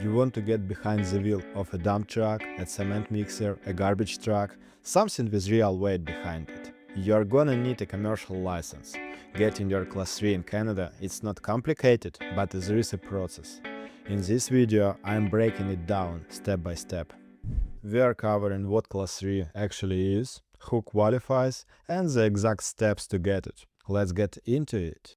You want to get behind the wheel of a dump truck, a cement mixer, a garbage truck, something with real weight behind it. You're gonna need a commercial license. Getting your Class 3 in Canada, it's not complicated, but there is a process. In this video, I'm breaking it down step by step. We are covering what Class 3 actually is, who qualifies, and the exact steps to get it. Let's get into it.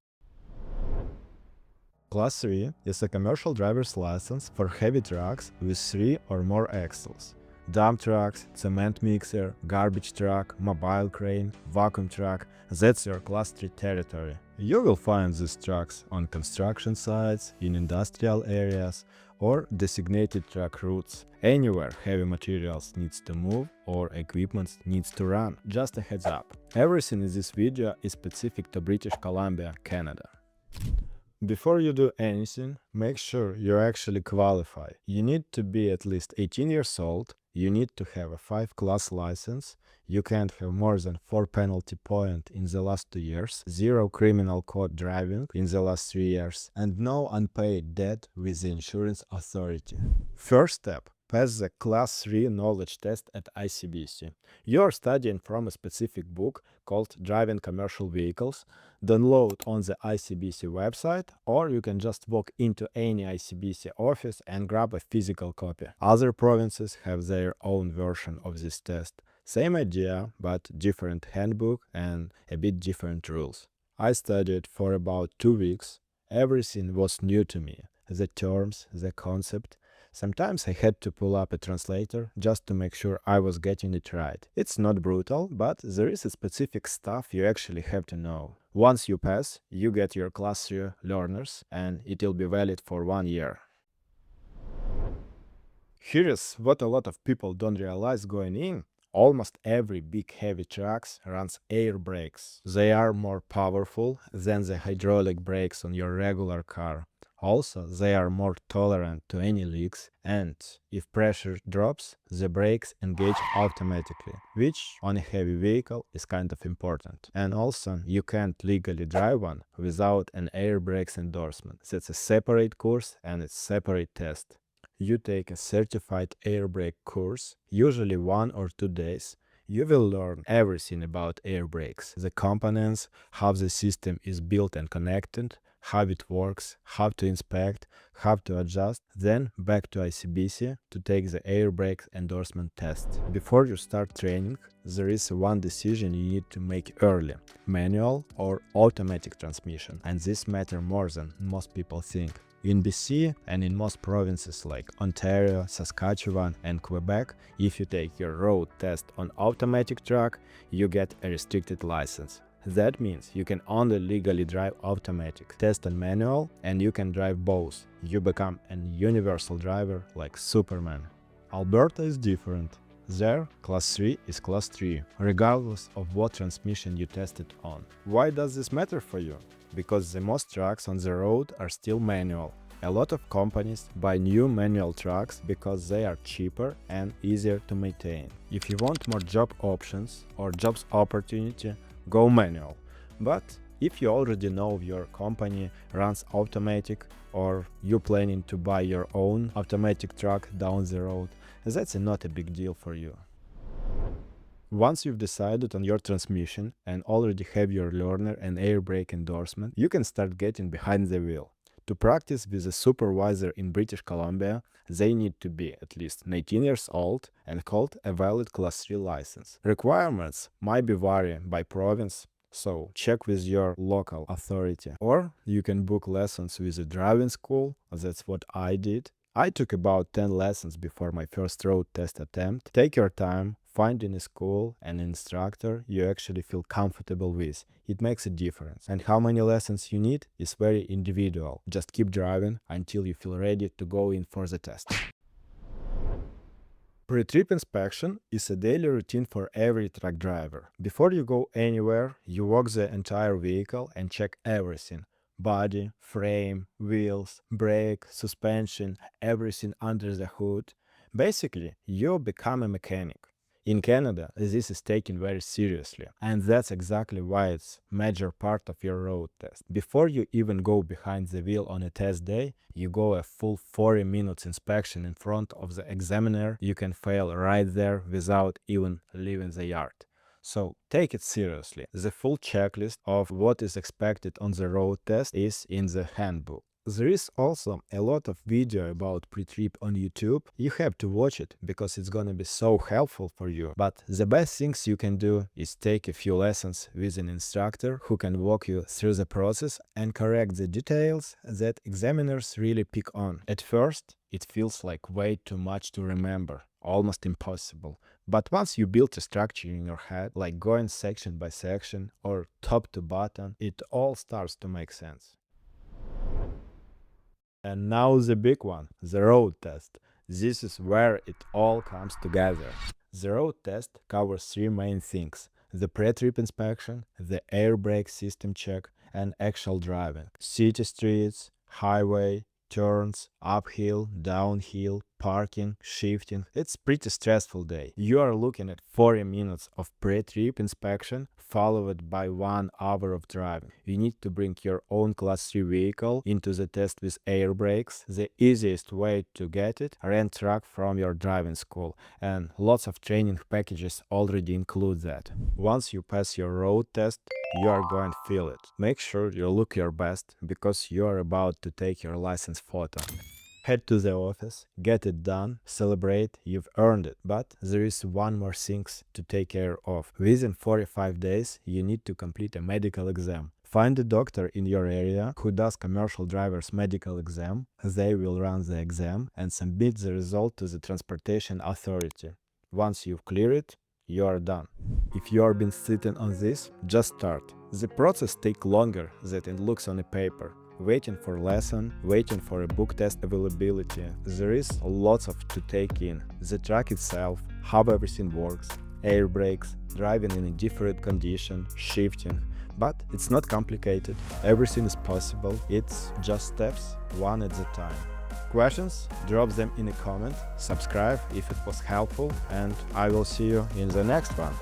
Class 3 is a commercial driver's license for heavy trucks with 3 or more axles. Dump trucks, cement mixer, garbage truck, mobile crane, vacuum truck, that's your Class 3 territory. You will find these trucks on construction sites, in industrial areas, or designated truck routes, anywhere heavy materials needs to move or equipment needs to run. Just a heads up. Everything in this video is specific to British Columbia, Canada. Before you do anything, make sure you actually qualify. You need to be at least 18 years old, you need to have a 5-class license, you can't have more than 4 penalty points in the last 2 years, 0 criminal code driving in the last 3 years, and no unpaid debt with the insurance authority. First step. Pass the Class 3 knowledge test at ICBC. You're studying from a specific book called Driving Commercial Vehicles. Download on the ICBC website, or you can just walk into any ICBC office and grab a physical copy. Other provinces have their own version of this test. Same idea, but different handbook and a bit different rules. I studied for about 2 weeks. Everything was new to me. The terms, the concept. Sometimes I had to pull up a translator just to make sure I was getting it right. It's not brutal, but there is a specific stuff you actually have to know. Once you pass, you get your Class 3 learners, and it will be valid for 1 year. Here is what a lot of people don't realize going in. Almost every big heavy trucks runs air brakes. They are more powerful than the hydraulic brakes on your regular car. Also, they are more tolerant to any leaks, and if pressure drops, the brakes engage automatically, which on a heavy vehicle is kind of important. And also, you can't legally drive one without an air brakes endorsement. That's a separate course and it's separate test. You take a certified air brake course, usually 1 or 2 days. You will learn everything about air brakes, the components, how the system is built and connected, how it works, how to inspect, how to adjust, then back to ICBC to take the air brake endorsement test. Before you start training, there is one decision you need to make early: manual or automatic transmission, and this matters more than most people think. In BC and in most provinces like Ontario, Saskatchewan and Quebec, if you take your road test on automatic truck, you get a restricted license. That means you can only legally drive automatic. Test on manual and you can drive both. You become a universal driver like Superman. Alberta is different. There, Class 3 is Class 3, regardless of what transmission you tested on. Why does this matter for you? Because the most trucks on the road are still manual. A lot of companies buy new manual trucks because they are cheaper and easier to maintain. If you want more job options or jobs opportunity, go manual. But if you already know your company runs automatic or you're planning to buy your own automatic truck down the road, that's not a big deal for you. Once you've decided on your transmission and already have your learner and air brake endorsement, you can start getting behind the wheel. To practice with a supervisor in British Columbia, they need to be at least 19 years old and hold a valid Class 3 license. Requirements might be vary by province, so check with your local authority. Or you can book lessons with a driving school, that's what I did. I took about 10 lessons before my first road test attempt. Take your time, find in a school an instructor you actually feel comfortable with. It makes a difference. And how many lessons you need is very individual. Just keep driving until you feel ready to go in for the test. Pre-trip inspection is a daily routine for every truck driver. Before you go anywhere, you walk the entire vehicle and check everything. Body, frame, wheels, brake, suspension, everything under the hood. Basically, you become a mechanic. In Canada, this is taken very seriously, and that's exactly why it's a major part of your road test. Before you even go behind the wheel on a test day, you go a full 40 minutes inspection in front of the examiner. You can fail right there without even leaving the yard. So take it seriously. The full checklist of what is expected on the road test is in the handbook. There is also a lot of video about pre-trip on YouTube. You have to watch it because it's gonna be so helpful for you. But the best things you can do is take a few lessons with an instructor who can walk you through the process and correct the details that examiners really pick on. At first, it feels like way too much to remember, almost impossible. But once you build a structure in your head, like going section by section or top to bottom, it all starts to make sense. And now the big one, the road test. This is where it all comes together. The road test covers three main things: the pre-trip inspection, the air brake system check, and actual driving. City streets, highway, turns, uphill, downhill, parking, shifting. It's pretty stressful day. You are looking at 40 minutes of pre-trip inspection followed by 1 hour of driving. You need to bring your own class 3 vehicle into the test with air brakes. The easiest way to get it, rent truck from your driving school, and lots of training packages already include that. Once you pass your road test, you are going to feel it. Make sure you look your best because you are about to take your license photo. Head to the office, get it done, celebrate, you've earned it. But there is one more thing to take care of. Within 45 days, you need to complete a medical exam. Find a doctor in your area who does commercial driver's medical exam. They will run the exam and submit the result to the transportation authority. Once you've cleared it, you are done. If you are been sitting on this, just start. The process takes longer than it looks on a paper. Waiting for lesson, waiting for a book test availability. There is lots of to take in. The track itself, how everything works, air brakes, driving in a different condition, shifting. But it's not complicated. Everything is possible. It's just steps, one at a time. Questions? Drop them in a comment, subscribe if it was helpful, and I will see you in the next one.